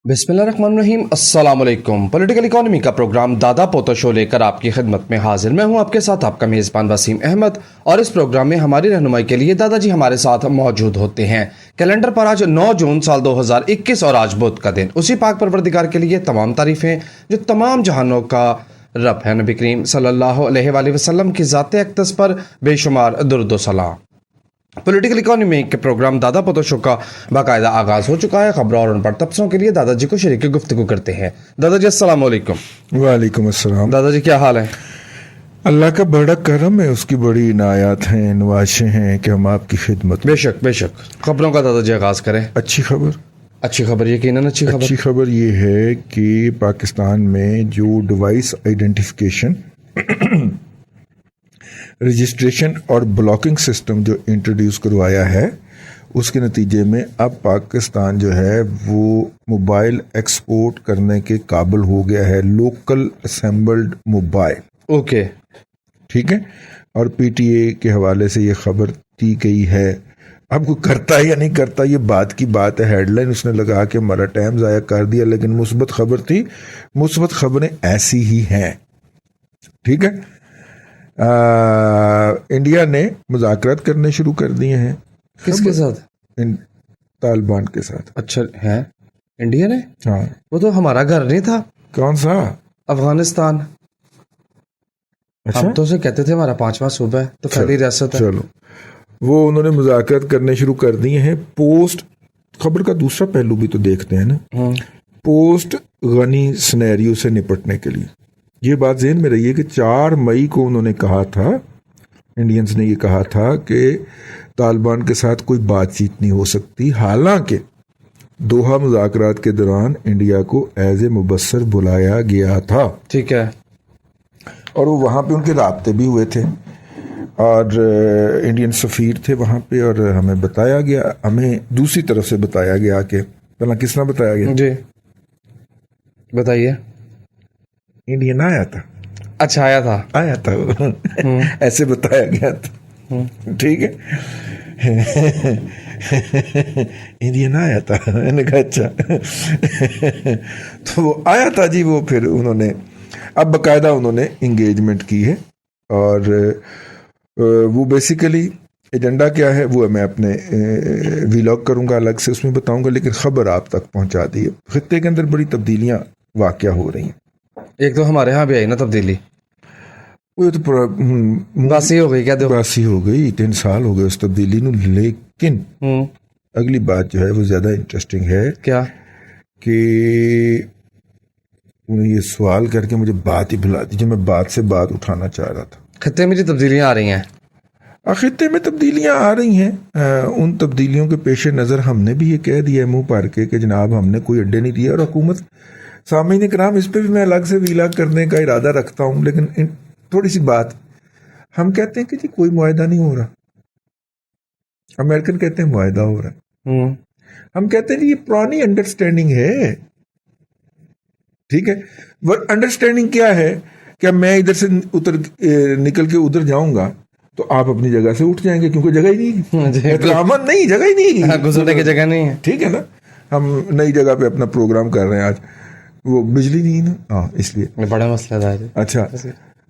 बिस्मिल्लाहिर्रहमानिर्रहीम। अस्सलाम वालेकुम। पॉलिटिकल इकोनॉमी का प्रोग्राम दादा पोता शो लेकर आपकी खिदमत में हाजिर। मैं हूं आपके साथ आपका मेज़बान वसीम अहमद, और इस प्रोग्राम में हमारी रहनुमाई के लिए दादाजी हमारे साथ मौजूद होते हैं। कैलेंडर पर आज 9 जून साल 2021 और आज बुध का दिन। उसी पाक परवरदिगार के लिए तमाम तारीफ़ें जो तमाम जहानों का रब है। नबी करीम सल्लल्लाहु अलैहि वसल्लम की ज़ात अक़दस पर बेशुमार दुरूद व सलाम। पॉलिटिकल इकोनॉमी के प्रोग्राम दादा पोता शो का बाकायदा आगाज़ हो चुका है। खबरों और उन पर तबसरों के लिए दादाजी को शरीक गुफ्तगू करते हैं। दादाजी अस्सलाम वालेकुम। वालेकुम अस्सलाम। दादाजी क्या हाल है? अल्लाह का बड़ा करम है, उसकी बड़ी इनायात हैं, नवाशें हैं कि हम आपकी खिदमत में। बेशक बेशक। खबरों का दादाजी आगाज़ करें। अच्छी खबर यकीनन अच्छी खबर ये है कि पाकिस्तान में जो डिवाइस आइडेंटिफिकेशन रजिस्ट्रेशन और ब्लॉकिंग सिस्टम जो इंट्रोड्यूस करवाया है, उसके नतीजे में अब पाकिस्तान जो है वो मोबाइल एक्सपोर्ट करने के काबिल हो गया है। Local assembled mobile. ओके, ठीक है। और पीटीए के हवाले से ये खबर दी गई है। अब कोई करता है या नहीं करता, ये बात की बात है। हेडलाइन उसने लगा के हमारा टाइम ज़ाया कर दिया, लेकिन मुस्बत खबर थी। मुस्बत खबरें ऐसी ही हैं, ठीक है। इंडिया ने मुज़ाकरात करने शुरू कर दिए हैं। किसके साथ? तालिबान के साथ। अच्छा है, इंडिया ने? हाँ। वो तो हमारा घर नहीं था। कौन सा? अफगानिस्तान। अच्छा, हम तो उसे कहते थे हमारा 5वां सूबा है, तो फैली रियासत है। चलो, वो उन्होंने मुज़ाकरात करने शुरू कर दिए हैं। पोस्ट खबर का दूसरा पहलू भी तो देखते हैं ना। पोस्ट गनी सिनेरियो से निपटने के लिए ये बात ज़हन में रही है कि 4 मई को उन्होंने कहा था, इंडियंस ने ये कहा था कि तालिबान के साथ कोई बातचीत नहीं हो सकती। हालांकि दोहा मुज़ाकरात के दौरान इंडिया को एज ए मुबस्सर बुलाया गया था, ठीक है। और वो वहाँ पे उनके राब्ते भी हुए थे, और इंडियन सफ़ीर थे वहाँ पे, और हमें बताया गया, हमें दूसरी तरफ से बताया गया कि पहला किस तरह बताया गया जी, बताइए। इंडियन आया था। अच्छा, आया था वो ऐसे बताया गया था, ठीक है। इंडियन आया था, मैंने कहा अच्छा। तो वो आया था जी। वो फिर उन्होंने अब बाकायदा उन्होंने इंगेजमेंट की है, और वो बेसिकली एजेंडा क्या है वो मैं अपने व्लॉग करूंगा अलग से, उसमें बताऊंगा, लेकिन खबर आप तक पहुंचा दी है। खित्ते के अंदर बड़ी तब्दीलियां वाक़या हो रही हैं। एक तो हमारे यहाँ भी आई ना तब्दीली, वो तो बासी हो गई क्या? बासी हो गई, 3 साल हो गए उस तब्दीली नू। लेकिन अगली बात जो है वो ज़्यादा इंटरेस्टिंग है। क्या? कि उन्हें ये सवाल करके मुझे बात ही भुला दी जो मैं बात से बात उठाना चाह रहा था। खत्ते में जो तब्दीलियाँ आ रही हैं, खित्ते में तब्दीलियाँ आ रही हैं। उन तब्दीलियों के पेश नज़र हमने भी ये कह दिया है मुँह भर के कि जनाब हमने कोई अड्डे नहीं दिया, और हुकूमत सामीन कराम, इस पर भी मैं अलग से व्लॉग करने का इरादा रखता हूँ। लेकिन थोड़ी सी बात, हम कहते हैं कि जी कोई मुआहदा नहीं हो रहा, अमेरिकन कहते हैं मुआहदा हो रहा है। हम कहते हैं जी ये पुरानी अंडरस्टैंडिंग है, ठीक है। वो अंडरस्टैंडिंग क्या है कि मैं इधर से निकल के उधर जाऊंगा तो आप अपनी जगह से उठ जाएंगे, क्योंकि जगह ही नहीं, नहीं जगह ही नहीं, गुजरने की जगह नहीं है, ठीक है ना। हम नई जगह पे अपना प्रोग्राम कर रहे हैं, आज वो बिजली नहीं ना, हाँ, इसलिए बड़ा मसला था। अच्छा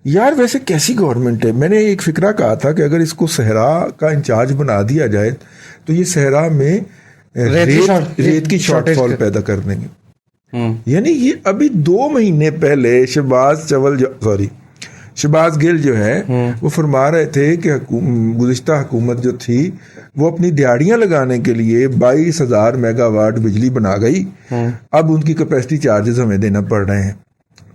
यार, वैसे कैसी गवर्नमेंट है? मैंने एक फिक्रा कहा था कि अगर इसको सहरा का इंचार्ज बना दिया जाए तो ये सहरा में रेत की शॉर्टफॉल पैदा कर देंगे। यानी ये अभी 2 महीने पहले शहबाज गिल जो है वो फरमा रहे थे कि गुज़िश्ता हुकूमत जो थी वो अपनी दिहाड़ियां लगाने के लिए 22,000 मेगावाट बिजली बना गई। अब उनकी कैपेसिटी चार्जेस हमें देना पड़ रहे हैं,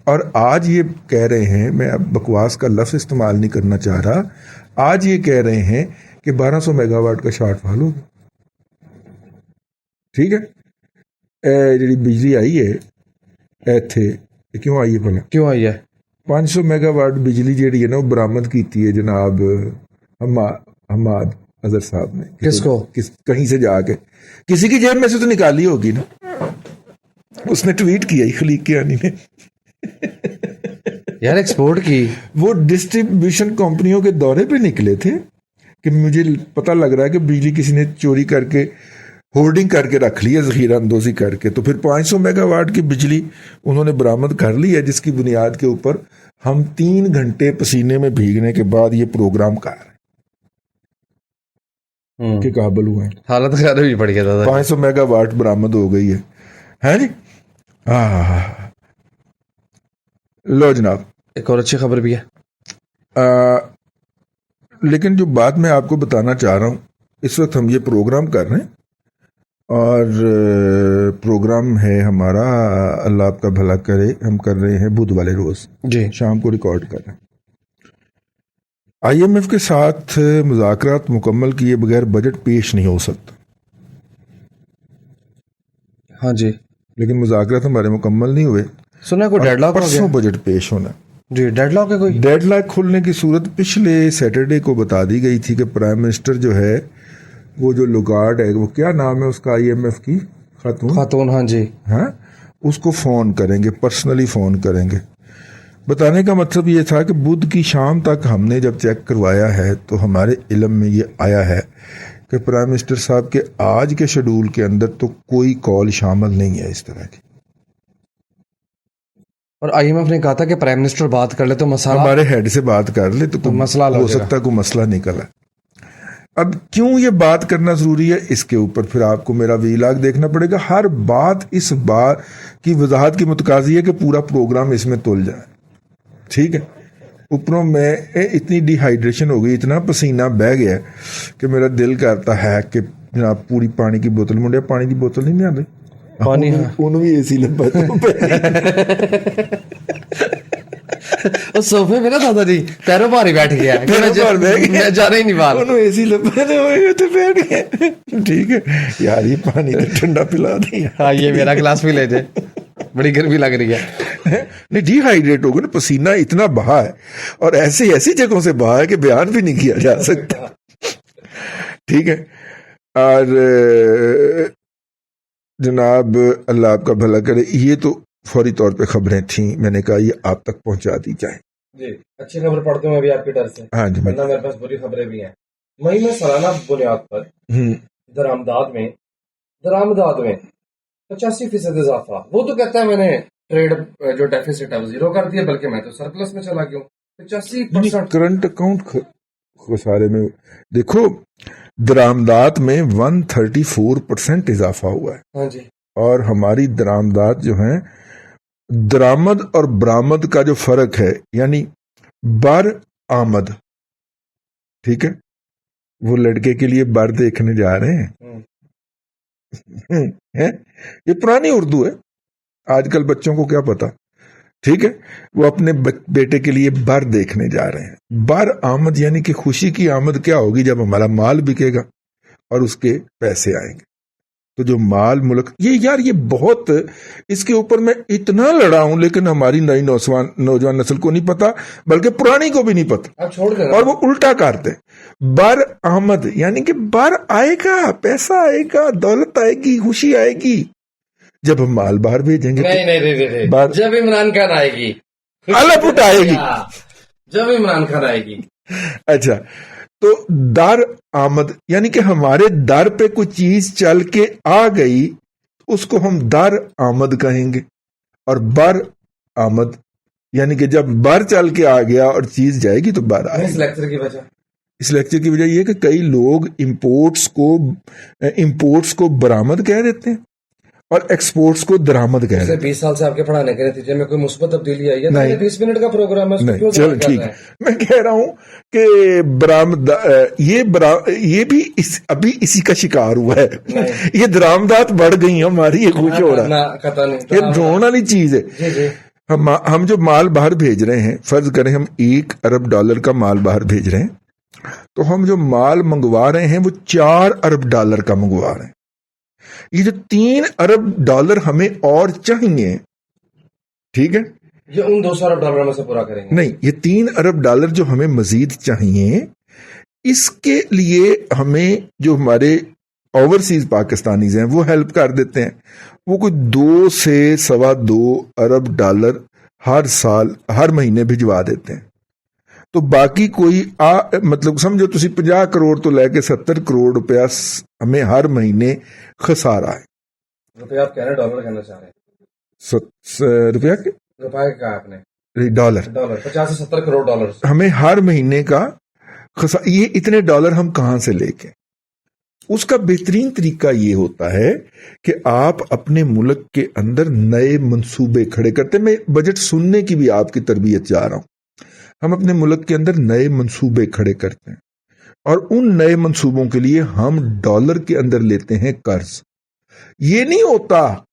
और आज ये कह रहे हैं, मैं अब बकवास का लफ्ज़ इस्तेमाल नहीं करना चाह रहा, आज ये कह रहे हैं कि 1200 मेगावाट का शॉर्टफॉल हो, ठीक है। जी बिजली आई है इत्थे, क्यों आई है भला? क्यों आई है? 500 मेगावाट बिजली जी है ना वो बरामद की है जनाब हमाद अजहर साहब ने। किसको? कहीं से जाके किसी की जेब में से तो निकाली होगी ना, उसने ट्वीट किया खलीक कियानी ने। यार एक्सपोर्ट की, वो डिस्ट्रीब्यूशन कंपनियों के दौरे पे निकले थे कि मुझे पता लग रहा है कि बिजली किसी ने चोरी करके ہوर्ڈنگ کر کے رکھ لی ہے ذخیرہ اندوزی کر کے. تو پھر 500 میگا واٹ کی بجلی انہوں نے برآمد کر لی ہے, جس کی بنیاد کے اوپر ہم 3 گھنٹے پسینے میں بھیگنے کے بعد یہ پروگرام کر رہے ہیں کہ قابل ہوئے ہیں. حالت خراب بھی پڑ گیا دادا. 500 میگا واٹ برآمد ہو گئی ہے جی. لو جناب, ایک اور اچھی خبر بھی ہے. لیکن جو بات میں آپ کو بتانا چاہ رہا ہوں, اس وقت ہم یہ پروگرام کر رہے ہیں, اور پروگرام ہے ہمارا, اللہ آپ کا بھلا کرے, ہم کر رہے ہیں بدھ والے روز جی. شام کو ریکارڈ کر رہے ہیں. IMF کے ساتھ مذاکرات مکمل کیے بغیر بجٹ پیش نہیں ہو سکتا. ہاں جی, لیکن مذاکرات ہمارے مکمل نہیں ہوئے. سنا کوئی ڈیڈ لاک ہو پرسوں گیا بجٹ پیش ہونا. جی, ڈیڈ لاک ہے کوئی. ڈیڈ لاک کھلنے کی صورت پچھلے سیٹرڈے کو بتا دی گئی تھی کہ پرائم منسٹر جو ہے, وہ جو لوگارڈ ہے, وہ کیا نام ہے اس کا, IMF کی خاتون, ہاں جی, ہاں, اس کو فون کریں گے, پرسنلی فون کریں گے. بتانے کا مطلب یہ تھا کہ بدھ کی شام تک ہم نے جب چیک کروایا ہے تو ہمارے علم میں یہ آیا ہے کہ پرائم منسٹر صاحب کے آج کے شیڈول کے اندر تو کوئی کال شامل نہیں ہے اس طرح کی. اور IMF نے کہا تھا کہ پرائم منسٹر بات کر لے تو مسئلہ, ہمارے ہیڈ سے بات کر لے تو مسئلہ ہو سکتا ہے کوئی مسئلہ نکلا. اب کیوں یہ بات کرنا ضروری ہے, اس کے اوپر پھر آپ کو میرا ویلاگ دیکھنا پڑے گا. ہر بات اس بات کی وضاحت کی متقاضی ہے کہ پورا پروگرام اس میں تل جائے. ٹھیک ہے, اوپروں میں اتنی ڈی ہائیڈریشن ہو گئی, اتنا پسینہ بہہ گیا کہ میرا دل کرتا ہے کہ جناب پوری پانی کی بوتل, منڈیا پانی کی بوتل نہیں آتی پانی, انہوں بھی اے سی لبا اس صوفے میں نا دادا جی پیروں بھاری بیٹھ گیا, میں جانا ہی نہیں باہر, انہوں اے سی لبا تو بیٹھ گئے. ٹھیک ہے یار, یہ پانی تو ٹھنڈا پلا دیا. ہاں, یہ میرا گلاس بھی لے جائے, بڑی گرمی لگ رہی ہے. نہیں, ڈی ہائیڈریٹ ہو گیا نا, پسینہ اتنا بہا ہے, اور ایسی جگہوں سے بہا ہے کہ بیان بھی نہیں کیا جا سکتا. ٹھیک ہے, اور جناب اللہ آپ کا بھلا کرے. یہ تو فوری طور پہ خبریں تھیں, میں نے کہا یہ آپ تک پہنچا دی جائیں. جی, اچھی خبر پڑھتے ہوں ابھی آپ کے ڈر سے. ہاں جی, میرے پاس بری خبریں بھی ہیں. مئی میں سالانہ بنیاد پر درآمدات میں 85% اضافہ. وہ تو کہتا ہے میں نے ٹریڈ جو ڈیفیسٹ ہے وہ 0 کر دیا, بلکہ میں تو سرپلس میں چلا گیا ہوں. 85% کرنٹ اکاؤنٹ خسارے میں. دیکھو, درآمدات میں 134% اضافہ ہوا ہے. ہاں جی, اور ہماری درآمدات جو ہیں, درآمد اور برآمد کا جو فرق ہے, یعنی بر آمد, ٹھیک ہے, وہ لڑکے کے لیے بر دیکھنے جا رہے ہیں. یہ پرانی اردو ہے, آج کل بچوں کو کیا پتا. ٹھیک ہے, وہ اپنے بیٹے کے لیے بر دیکھنے جا رہے ہیں. بر آمد یعنی کہ خوشی کی آمد کیا ہوگی, جب ہمارا مال بکے گا اور اس کے پیسے آئیں گے. تو جو مال ملک, یہ بہت, اس کے اوپر میں اتنا لڑا ہوں, لیکن ہماری نئی نوجوان نسل کو نہیں پتا, بلکہ پرانی کو بھی نہیں پتا, اور وہ الٹا کرتے. بر آمد یعنی کہ بر آئے گا, پیسہ آئے گا, دولت آئے گی, خوشی آئے گی جب ہم مال باہر بھیجیں گے. نہیں, جب عمران خان آئے گی, اللہ پٹ آئے گی, جب عمران خان آئے گی. اچھا, تو در آمد یعنی کہ ہمارے در پہ کوئی چیز چل کے آ گئی, اس کو ہم در آمد کہیں گے. اور بر آمد یعنی کہ جب بر چل کے آ گیا اور چیز جائے گی تو بر آئے. اس لیکچر کی وجہ یہ کہ کئی لوگ امپورٹس کو برآمد کہہ دیتے ہیں اور ایکسپورٹس کو درآمد کہہ رہے ہیں. 20 سال سے آپ کے پڑھانے کے نتیجے میں کوئی مثبت تبدیلی آئی ہے؟ نہیں, 20 منٹ کا پروگرام ہے. چلو ٹھیک ہے, میں کہہ رہا ہوں کہ برآمد یہ بھی ابھی اسی کا شکار ہوا ہے. یہ درآمدات بڑھ گئی ہیں ہماری, یہ خوش ہو رہا ہے, یہ ڈرون والی چیز ہے. ہم جو مال باہر بھیج رہے ہیں, فرض کریں ہم $1 ارب کا مال باہر بھیج رہے ہیں, تو ہم جو مال منگوا رہے ہیں وہ $4 ارب کا منگوا رہے ہیں. یہ جو $3 ارب ہمیں اور چاہیے, ٹھیک ہے, یہ ان $200 ارب میں سے پورا کریں گے. نہیں, یہ $3 ارب جو ہمیں مزید چاہیے, اس کے لیے ہمیں جو ہمارے اوورسیز پاکستانیز ہیں وہ ہیلپ کر دیتے ہیں. وہ کوئی 2 سے $2.25 ارب ہر سال ہر مہینے بھجوا دیتے ہیں. तो बाकी कोई मतलब समझो ਤੁਸੀਂ 50 ਕਰੋੜ ਤੋਂ ਲੈ ਕੇ 70 ਕਰੋੜ रुपया हमें हर महीने खसारा है। रुपया आप कह रहे हैं, डॉलर कहना चाह रहे हैं? रुपया के रुपया कहा आपने? डॉलर 50 से 70 करोड़ डॉलर हमें हर महीने का ये इतने डॉलर हम कहां से लेके। उसका बेहतरीन तरीका ये होता है कि आप अपने मुल्क के अंदर नए मंसूबे खड़े करते हैं। मैं बजट सुनने की भी आपकी तरबियत चाह रहा हूं। हम अपने मुल्क के अंदर नए मंसूबे खड़े करते हैं और उन नए मंसूबों के लिए हम डॉलर के अंदर लेते हैं कर्ज। ये नहीं होता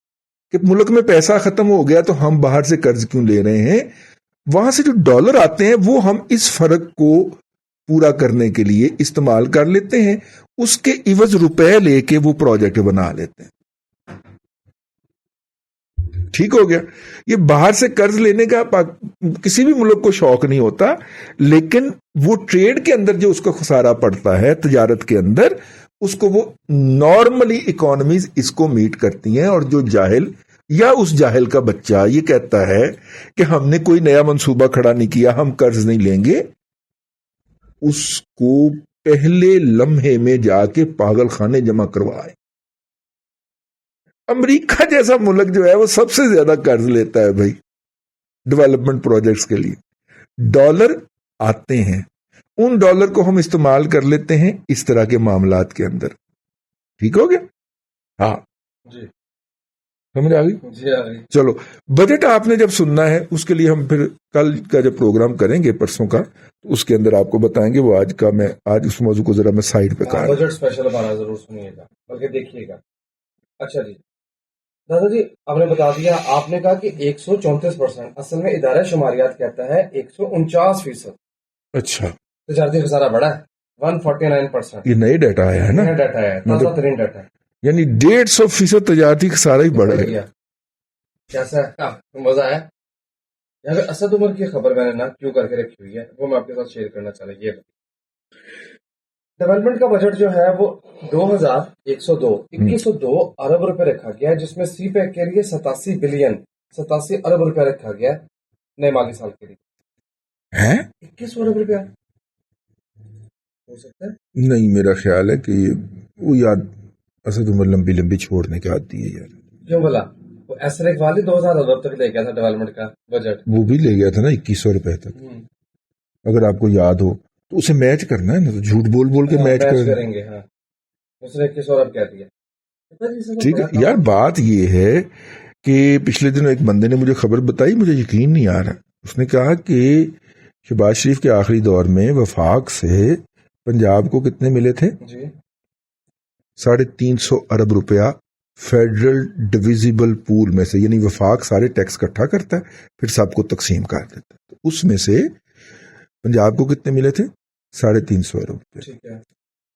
कि मुल्क में पैसा खत्म हो गया तो हम बाहर से कर्ज क्यों ले रहे हैं। वहां से जो डॉलर आते हैं वो हम इस फर्क को पूरा करने के लिए इस्तेमाल कर लेते हैं, उसके इवज रुपए लेके वो प्रोजेक्ट बना लेते हैं। ठीक हो गया। ये बाहर से कर्ज लेने का किसी भी मुल्क को शौक नहीं होता, लेकिन वो ट्रेड के अंदर जो उसका खसारा पड़ता है तजारत के अंदर, उसको वो नॉर्मली इकोनॉमीज इसको मीट करती हैं। और जो जाहिल या उस जाहिल का बच्चा ये कहता है कि हमने कोई नया मंसूबा खड़ा नहीं किया, हम कर्ज नहीं लेंगे, उसको पहले लम्हे में जाके पागल खाने जमा करवाए। अमेरिका जैसा मुल्क जो है वो सबसे ज्यादा कर्ज लेता है भाई डेवलपमेंट प्रोजेक्ट्स के लिए। डॉलर आते हैं, उन डॉलर को हम इस्तेमाल कर लेते हैं इस तरह के मामलात के अंदर। ठीक हो गया? हाँ जी, समझ आ गई? जी आ गई। चलो, बजट आपने जब सुनना है उसके लिए हम फिर कल का जब प्रोग्राम करेंगे परसों का, तो उसके अंदर आपको बताएंगे। वो आज उस मौजू को जरा मैं साइड पे कर, बजट स्पेशल हमारा जरूर सुनिएगा, बल्कि देखिएगा। अच्छा जी दादाजी, आपने बता दिया, आपने कहा कि 134%, असल में इदारा शुमारियात कहता है 149%। अच्छा, तजारती खसारा बढ़ा है 149%। ये नए डाटा आया है ना? नया डाटा है, ताजा तरीन डाटा है, यानी 150% तजारती खसारा ही बढ़ गया। कैसा है? मजा आया? यहाँ पे असद उमर की खबर मैंने ना क्यों करके रखी हुई है, वो मैं आपके साथ शेयर करना चाह रहा हूँ। डेवलपमेंट का बजट जो है वो 2102 अरब रुपए रखा गया है, जिसमें सी पैक के लिए 87 अरब रुपया रखा गया है नए माली साल के लिए। हैं? 2100 अरब रुपया हो सकता है? नहीं, मेरा ख्याल है कि वो यार असद उमर लंबी लंबी छोड़ने के आती है यार। क्यों बोला? वो एसर इकबाल 2000 अरब तक ले गया था डेवलपमेंट का बजट। वो भी ले गया था ना 2100 रुपए तक, अगर आपको याद हो तो उसे मैच करना है ना, तो झूठ बोल बोल के मैच करेंगे। हाँ, उसने 2100 अरब कह दिया। ठीक है यार। बात ये है कि पिछले दिनों एक बंदे ने मुझे खबर बताई, मुझे यकीन नहीं आ रहा। उसने कहा कि शहबाज शरीफ के आखिरी दौर में वफाक से पंजाब को कितने मिले थे? जी, 350 अरब रुपया फेडरल डिविजिबल पूल में से, यानी वफाक सारे टैक्स इकट्ठा करता है फिर सबको तकसीम कर देता है, तो उसमें से पंजाब को कितने मिले थे? 350 अरब रुपये। ठीक है।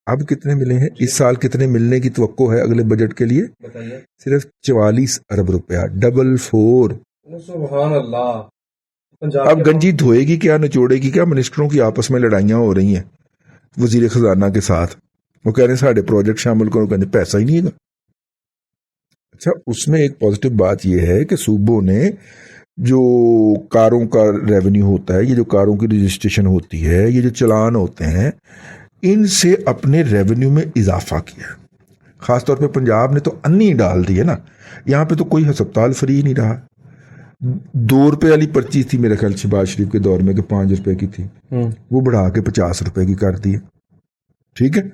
अब कितने मिले हैं? इस साल कितने मिलने की तवक्को है अगले बजट के लिए? बताइए। सिर्फ 44 अरब रुपया, 44। सुभान अल्लाह। अब गंजी धोएगी क्या, निचोड़ेगी क्या? मिनिस्टरों की आपस में लड़ाइयां हो रही हैं वजीर खजाना के साथ। वो कह रहे हैं साढ़े प्रोजेक्ट शामिल करो, कहते पैसा ही नहीं है। अच्छा, उसमें एक पॉजिटिव बात यह है कि सूबों ने जो कारों का रेवेन्यू होता है, ये जो कारों की रजिस्ट्रेशन होती है, ये जो चलान होते हैं, इनसे अपने रेवेन्यू में इजाफा किया। खासतौर पे पंजाब ने तो अन्नी डाल दी है ना, यहाँ पे तो कोई अस्पताल फ्री नहीं रहा। 2 रुपए वाली पर्ची थी मेरे ख्याल शहबाज शरीफ के दौर में कि 5 रुपए की थी, वो बढ़ा के 50 रुपए की कर दी है। ठीक है।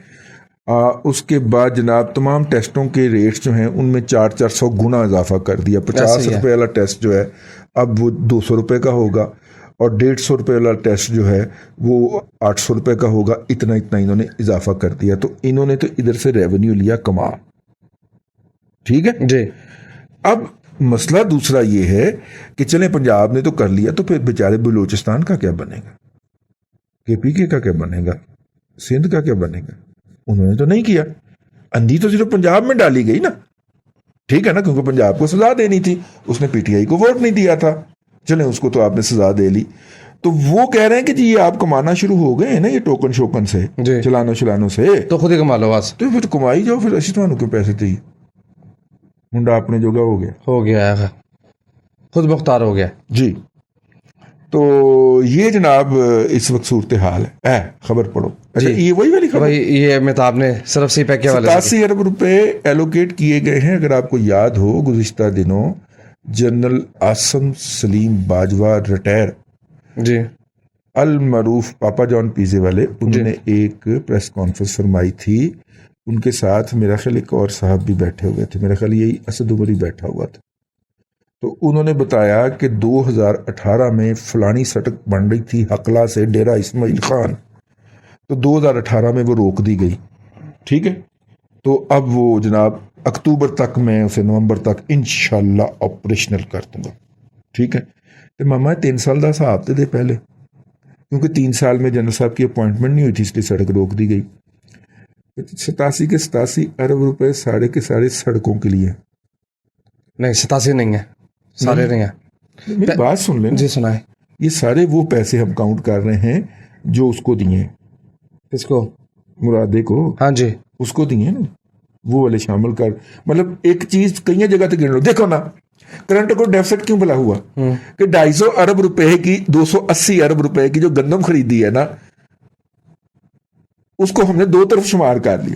उसके बाद जनाब तमाम टेस्टों के रेट्स जो हैं उनमें 400 गुना इजाफा कर दिया। 50 रुपए वाला टेस्ट जो है अब वो 200 रुपए का होगा, और 150 रुपए वाला टेस्ट जो है वो 800 रुपए का होगा। इतना इन्होंने इजाफा कर दिया। तो इन्होंने तो इधर से रेवेन्यू लिया कमा। ठीक है जी। अब मसला दूसरा ये है कि चले पंजाब ने तो कर लिया, तो फिर बेचारे बलूचिस्तान का क्या बनेगा, KPK का क्या बनेगा, सिंध का क्या बनेगा? उन्होंने तो नहीं किया। अंधी तो सिर्फ पंजाब में डाली गई ना, ठीक है ना, क्योंकि पंजाब को सजा देनी थी, उसने PTI को वोट नहीं दिया था, चले उसको तो आपने सजा दे ली। तो वो कह रहे हैं कि जी ये आप कमाना शुरू हो गए हैं ना, ये टोकन शोकन से, चलानो से, तो खुद ही कमा लो बस। तो फिर कमाई जाओ, फिर असी थानू क्यों पैसे चाहिए? मुंडा अपने जोगा हो गया है, खुद मुख्तार हो गया जी। تو یہ جناب اس وقت صورتحال ہے. خبر پڑھو. اچھا یہ وہی والی خبر, یہ مہتاب نے صرف سی پیک کے والے 87 ارب روپے ایلوکیٹ کیے گئے ہیں. اگر آپ کو یاد ہو گزشتہ دنوں جنرل عاصم سلیم باجوہ ریٹائر, جی, المعروف پاپا جان پیزے والے, انہوں نے ایک پریس کانفرنس فرمائی تھی. ان کے ساتھ میرا خیال ایک اور صاحب بھی بیٹھے ہوئے تھے, میرا خیال یہی اسد عمری بیٹھا ہوا تھا. تو انہوں نے بتایا کہ 2018 میں فلانی سڑک بن رہی تھی حقلہ سے ڈیرہ اسماعیل خان, تو 2018 میں وہ روک دی گئی. ٹھیک ہے, تو اب وہ جناب اکتوبر تک میں اسے نومبر تک انشاءاللہ آپریشنل کر دوں گا. ٹھیک ہے, تو ماما 3 سال دا صاحب دے پہلے, کیونکہ 3 سال میں جنرل صاحب کی اپوائنٹمنٹ نہیں ہوئی تھی, اس لیے سڑک روک دی گئی. 87 ارب روپے ساڑھے کے ساڑھے سڑکوں کے لیے. نہیں 87 نہیں ہے, سارے نہیں ہیں. میری بات سن لیں. جی سنائیں. یہ سارے وہ پیسے ہم کاؤنٹ کر رہے ہیں جو اس کو دیے ہیں. کس کو؟ مرادے کو. ہاں جی, اس کو دیے نا, وہ والے شامل کر. مطلب ایک چیز کئی جگہ تک گن لو. دیکھو نا کرنٹ کو ڈیفیسٹ کیوں بلا ہوا کہ 250 ارب روپے کی 280 ارب روپے کی جو گندم خریدی ہے نا, اس کو ہم نے 2 طرف شمار کر لیا.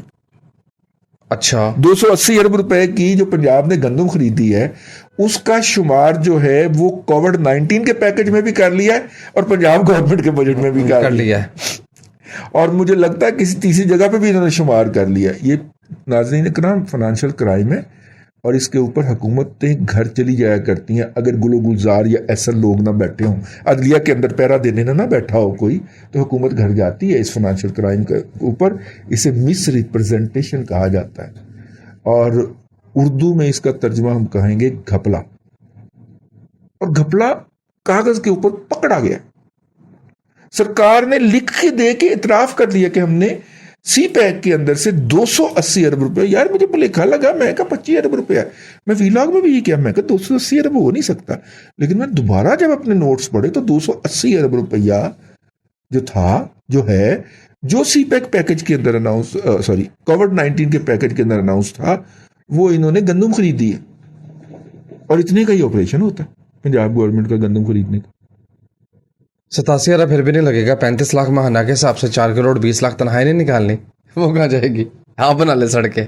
اچھا, 280 ارب روپے کی جو پنجاب نے گندم خریدی ہے اس کا شمار جو ہے وہ کووڈ-19 کے پیکج میں بھی کر لیا ہے اور پنجاب گورنمنٹ کے بجٹ میں بھی کر لیا ہے, اور مجھے لگتا ہے کسی تیسری جگہ پہ بھی انہوں نے شمار کر لیا. یہ ناظرین کرام فائنینشیل کرائم ہے, اور اس کے اوپر حکومتیں گھر چلی جایا کرتی ہیں. اگر گلو گلزار یا ایسا لوگ نہ بیٹھے ہوں, عدلیہ کے اندر پہرا دینے نہ بیٹھا ہو کوئی, تو حکومت گھر جاتی ہے اس فائنینشیل کرائم کے اوپر. اسے مس ریپرزنٹیشن کہا جاتا ہے, اور اردو میں اس کا ترجمہ ہم کہیں گے گھپلا. اور گھپلا کاغذ کے اوپر پکڑا گیا. سرکار نے لکھ کے دے کے اعتراف کر لیا کہ ہم نے سی پیک کے اندر سے 280 ارب روپے. یار مجھے بھلیکھا لگا, میں کہا 25 ارب روپے ہے. میں ویلاگ میں بھی یہ کیا, میں کہا 280 ارب ہو نہیں سکتا, لیکن میں دوبارہ جب اپنے نوٹس پڑھے تو 280 ارب روپیہ جو تھا, جو ہے, جو سی پیک پیکج کے اندر اناؤنس, کووڈ-19 کے پیکج کے اندر اناؤنس تھا, وہ انہوں نے گندم خریدی ہے. اور اتنے کا ہی آپریشن ہوتا ہے پنجاب گورنمنٹ کا گندم خریدنے کا. 87 ارب پھر بھی نہیں لگے گا. 35 لاکھ ماہانہ کے حساب سے 4 کروڑ 20 لاکھ تنخواہیں نہیں نکالنی, وہ کہاں جائے گی؟ آپ بنا لے سڑکیں.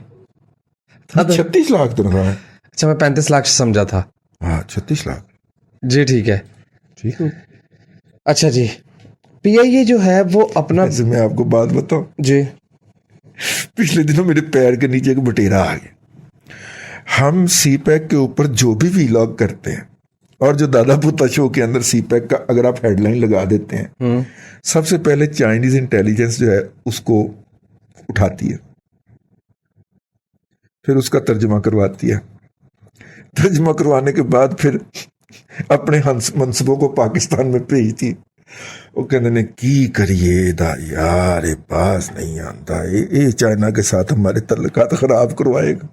36 لاکھ تنخواہ ہے. اچھا, میں 35 لاکھ سے سمجھا تھا. ہاں 36 لاکھ. جی ٹھیک ہے, ٹھیک ہے. اچھا جی, پی آئی اے جو ہے وہ اپنا, میں آپ کو بات بتاؤں, جی پچھلے دنوں میرے پیر کے نیچے ایک بٹیرا آ گیا. ہم سی پیک کے اوپر جو بھی ویلاگ کرتے ہیں, اور جو دادا پوتا شو کے اندر سی پیک کا اگر آپ ہیڈ لائن لگا دیتے ہیں, سب سے پہلے چائنیز انٹیلیجنس جو ہے اس کو اٹھاتی ہے, پھر اس کا ترجمہ کرواتی ہے. ترجمہ کروانے کے بعد پھر اپنے منصبوں کو پاکستان میں بھیجتی. وہ کہنے نے کی کریے دا یار, باز نہیں آتا, یہ چائنا کے ساتھ ہمارے تعلقات خراب کروائے گا.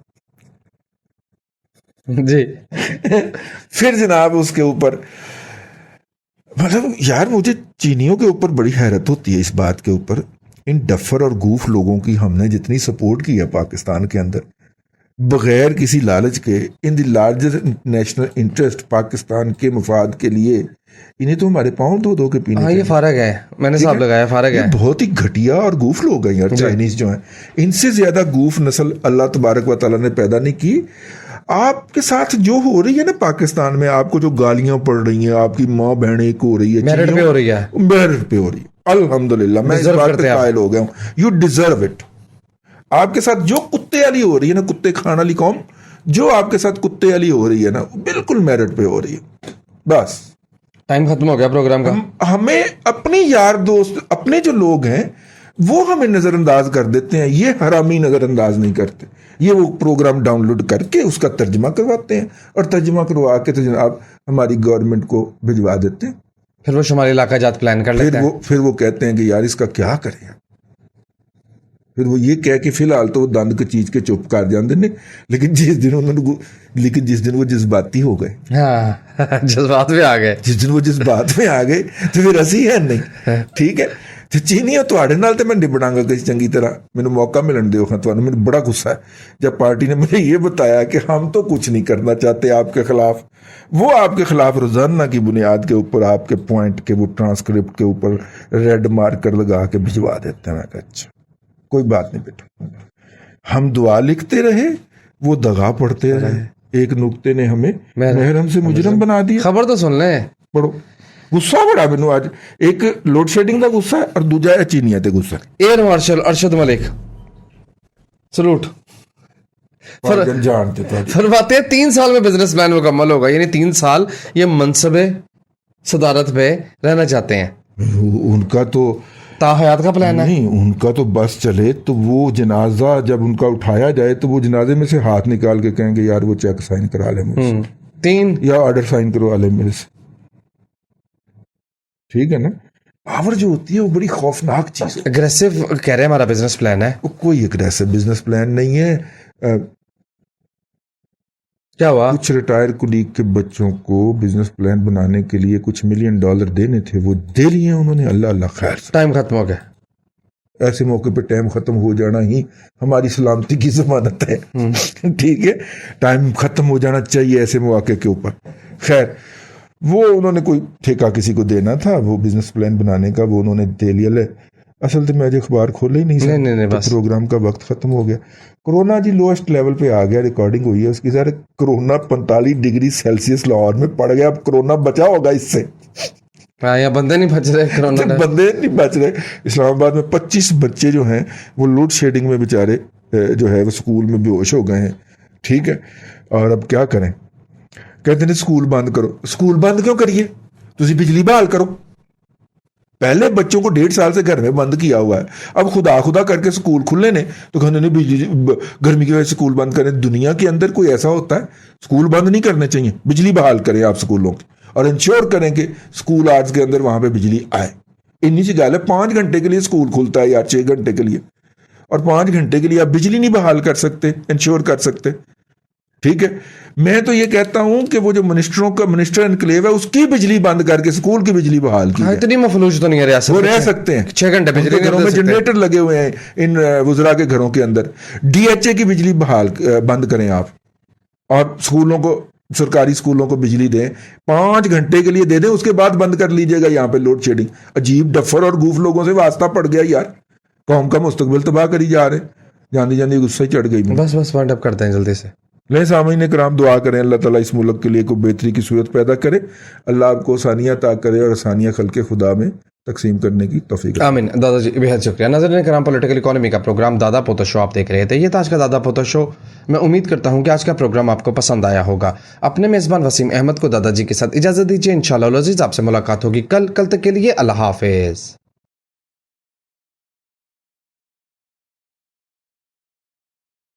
جی پھر جناب اس کے اوپر, مطلب یار مجھے چینیوں کے اوپر بڑی حیرت ہوتی ہے اس بات کے اوپر. ان ڈفر اور گوف لوگوں کی ہم نے جتنی سپورٹ کی ہے پاکستان کے اندر, بغیر کسی لالچ کے, in the larger national interest, Pakistan کے مفاد کے لیے, انہیں تو ہمارے پاؤں دھو دھو کے پینے. ہاں یہ فارغ ہے, میں نے صاحب لگایا فارغ ہے. بہت ہی گھٹیا اور گوف لوگ ہیں یار چائنیز جو ہیں. ان سے زیادہ گوف نسل اللہ تبارک و تعالیٰ نے پیدا نہیں کی. آپ کے ساتھ جو ہو رہی ہے نا پاکستان میں, آپ کو جو گالیاں پڑ رہی ہیں, آپ کی ماں بہنیں کو ہو رہی ہے, میرٹ پہ ہو رہی ہے, میرٹ پہ ہو رہی ہے, الحمدللہ میں اس بات پہ قائل ہو گیا ہوں. You deserve it. آپ کے ساتھ جو کتے والی ہو رہی ہے نا, کتے کھانا والی قوم جو آپ کے ساتھ کتے والی ہو رہی ہے نا, بالکل میرٹ پہ ہو رہی ہے. بس ٹائم ختم ہو گیا پروگرام کا. ہمیں اپنے یار دوست, اپنے جو لوگ ہیں وہ ہمیں نظر انداز کر دیتے ہیں. یہ حرامی نظر انداز نہیں کرتے, یہ وہ پروگرام ڈاؤن لوڈ کر کے اس کا ترجمہ کرواتے ہیں, اور ترجمہ کروا کے تو جناب ہماری گورنمنٹ کو بھجوا دیتے ہیں. پھر وہ شمالی علاقہ جات پلان کر لیتے ہیں. پھر وہ کہتے ہیں کہ یار اس کا کیا کریں. پھر وہ یہ کہہ کے فی الحال تو وہ دند کے چیز کے چپ کر جاندے نے, لیکن جس دن وہ جذباتی ہو گئے, ہاں جذبات میں آ گئے, جس دن وہ جذبات میں آ گئے تو پھر ہنسی ہے نہیں. ٹھیک ہے, ਤੇ ਚੀਨੀਓ ਤੁਹਾਡੇ ਨਾਲ ਤੇ ਮੈਂ ਨਿਭੜਾਂਗਾ ਕਿਸੇ ਚੰਗੀ तरह, मैंने मौका मिलन दो हाँ तो मैंने बड़ा गुस्सा है जब पार्टी ने मुझे ये बताया कि हम तो कुछ नहीं करना चाहते आपके खिलाफ, वो आपके खिलाफ रोजाना की बुनियाद के ऊपर आपके पॉइंट के वो ट्रांसक्रिप्ट के ऊपर रेड मार्कर लगा के भिजवा देते हैं। मैं कहा अच्छा कोई बात नहीं बेटा, हम दुआ लिखते रहे, वो दगा पढ़ते रहे, एक नुक्ते ने हमें महरम से मुजरम बना दिया। खबर तो सुन लें। पढ़ो। गुस्सा बड़ा मैनू अज, एक लोड शेडिंग का गुस्सा है और दूजा है चीनिया ते गुस्सा। Air marshal Arshad Malik, salute. जानते तो फरमाते हैं 3 साल में बिजनेस प्लान मुकम्मल होगा, यानी 3 साल ये मनसबे सदारत पे रहना चाहते हैं। उनका तो ताहयात का प्लान है। नहीं, उनका तो बस चले तो वो जनाजा जब उनका उठाया जाए तो वो जनाजे में से हाथ निकाल के कहेंगे यार वो चेक साइन करा ले मुझसे, 3 या ऑर्डर साइन करवा ले मेरे से। ठीक है ना, पावर जो होती है वो बड़ी खौफनाक चीज है। एग्रेसिव कह रहे हैं हमारा बिजनेस प्लान है। वो कोई एग्रेसिव बिजनेस प्लान नहीं है। क्या हुआ? कुछ रिटायर कुलीग के बच्चों को बिजनेस प्लान बनाने के लिए कुछ $1 मिलियन देने थे, वो दे लिए उन्होंने। अल्लाह अल्लाह खैर। टाइम खत्म हो गया। ऐसे मौके पे टाइम खत्म हो जाना ही हमारी सलामती की जमानत है। ठीक है, टाइम खत्म हो जाना चाहिए ऐसे मौके के ऊपर। खैर, वो उन्होंने कोई ठेका किसी को देना था वो बिजनेस प्लान बनाने का, वो उन्होंने दे लिया। ले असल तो मैं आज अखबार खोले ही नहीं, नहीं, तो बस प्रोग्राम का वक्त खत्म हो गया। कोरोना जी लोएस्ट लेवल पे आ गया, रिकॉर्डिंग हुई है उसकी। Sir corona 45 degree Celsius Lahore में पड़ गया। अब कोरोना बचा होगा इससे? हाँ, यहाँ बंदे नहीं बच रहे कोरोना। बंदे नहीं बच रहे। इस्लामाबाद में 25 बच्चे जो हैं वो लोड शेडिंग में बेचारे जो है वो स्कूल में बेहोश हो गए हैं। ठीक है, और अब क्या करें? कहते हैं स्कूल बंद करो। स्कूल बंद क्यों करिए? तुसी बिजली बहाल करो। पहले बच्चों को 1.5 साल से घर में बंद किया हुआ है, अब खुदा खुदा करके स्कूल खुले ने तो कहते नहीं बिजली गर्मी की वजह से स्कूल बंद करें। दुनिया के अंदर कोई ऐसा होता है? स्कूल बंद नहीं करने चाहिए, बिजली बहाल करें आप स्कूलों की, और इंश्योर करें कि स्कूल आवर्स के अंदर वहां पे बिजली आए। इन्नी सी गल है, 5 घंटे के लिए स्कूल खुलता है यार, 6 घंटे के लिए, और 5 घंटे के लिए आप बिजली नहीं बहाल कर सकते, इंश्योर कर सकते। ठीक है, मैं तो ये कहता हूं कि वो जो मिनिस्टरों का मिनिस्टर एनक्लेव है उसकी बिजली बंद करके स्कूल की बिजली बहाल की। इतनी मफलूज तो नहीं है रियासत, वो रह सकते हैं 6 घंटे बिजली घरों में जनरेटर लगे हुए हैं इन वुजरा के घरों के अंदर। डीएचए की बिजली बहाल बंद करें आप, और स्कूलों को, सरकारी स्कूलों को बिजली दें, 5 घंटे के लिए दे दें, उसके बाद बंद कर लीजिएगा यहाँ पे लोड शेडिंग। अजीब डफर और गूफ लोगों से वास्ता पड़ गया यार, कौम का मुस्तकबिल तबाह करी जा रहे। जानी जानी गुस्सा ही चढ़ गई। बस वाइंड अप करते हैं जल्दी से। ले सामीन कराम, दुआ करें अल्लाह ताला इस मुल्क के लिए कोई बेहतरी की सूरत पैदा करे, अल्लाह आपको आसानियाँ अता करे और आसानियाँ खल्के खुदा में तकसीम करने की तौफीक। आमीन। दादाजी बेहद शुक्रिया। नाज़रीन कराम, पॉलिटिकल इकोनॉमी का प्रोग्राम दादा पोता शो आप देख रहे थे। ये था आज का दादा पोता शो। मैं उम्मीद करता हूँ कि आज का प्रोग्राम आपको पसंद आया होगा। अपने मेज़बान वसीम अहमद को दादाजी के साथ इजाज़त दीजिए। इंशाअल्लाह अज़ीज़ आपसे मुलाकात होगी कल तक के लिए अल्लाह हाफिज़।